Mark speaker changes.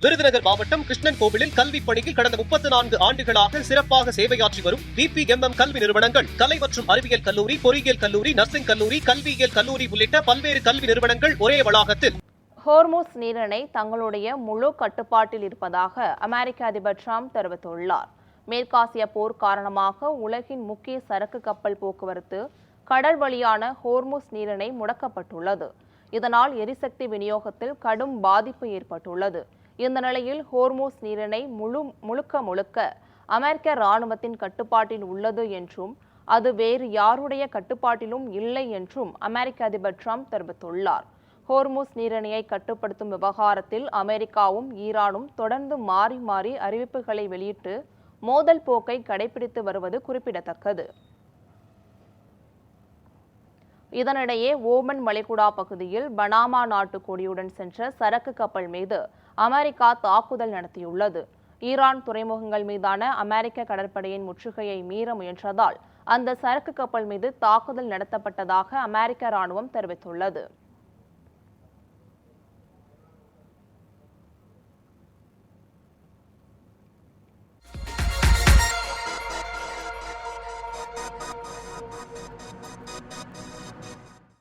Speaker 1: விருதுநகர் மாவட்டம் கிருஷ்ணன் கோவிலில் கல்வி பணியில் கடந்த 34 ஆண்டுகளாக சிறப்பாக சேவையாற்றி வரும் பிபிஎம்எம் கல்வி நிறுவனங்கள், கலை மற்றும் அறிவியல் கல்லூரி, பொறியியல் கல்லூரி, நர்சிங் கல்லூரி, கல்வியியல் கல்லூரி உள்ளிட்ட பல்வேறு கல்வி நிறுவனங்கள் ஒரே வளாகத்தில்
Speaker 2: ஹோர்முஸ் நீரிணை தங்களுடைய முழு கட்டுப்பாட்டில் இருப்பதாக அமெரிக்க அதிபர் டிரம்ப் தெரிவித்துள்ளார். மேற்காசிய போர் காரணமாக உலகின் முக்கிய சரக்கு கப்பல் போக்குவரத்து கடல் வழியான ஹோர்முஸ் நீரிணை முடக்கப்பட்டுள்ளது. இதனால் எரிசக்தி விநியோகத்தில் கடும் பாதிப்பு ஏற்பட்டுள்ளது. இந்த நிலையில் ஹோர்முஸ் நீரிணை முழுக்க அமெரிக்க இராணுவத்தின் கட்டுப்பாட்டில் உள்ளது என்றும் அது வேறு யாருடைய கட்டுப்பாட்டிலும் இல்லை என்றும் அமெரிக்க அதிபர் டிரம்ப் தெரிவித்துள்ளார். ஹோர்முஸ் நீரிணையை கட்டுப்படுத்தும் விவகாரத்தில் அமெரிக்காவும் ஈரானும் தொடர்ந்து மாறி மாறி அறிவிப்புகளை வெளியிட்டு மோதல் போக்கை கடைபிடித்து வருவது குறிப்பிடத்தக்கது. இதனிடையே ஓமன் வளைகுடா பகுதியில் பனாமா நாட்டு கொடியுடன் சென்ற சரக்கு கப்பல் மீது அமெரிக்கா தாக்குதல் நடத்தியுள்ளது. ஈரான் துறைமுகங்கள் மீதான அமெரிக்க கடற்படையின் முற்றுகையை மீற முயன்றதால் அந்த சரக்கு கப்பல் மீது தாக்குதல் நடத்தப்பட்டதாக அமெரிக்க இராணுவம் தெரிவித்துள்ளது.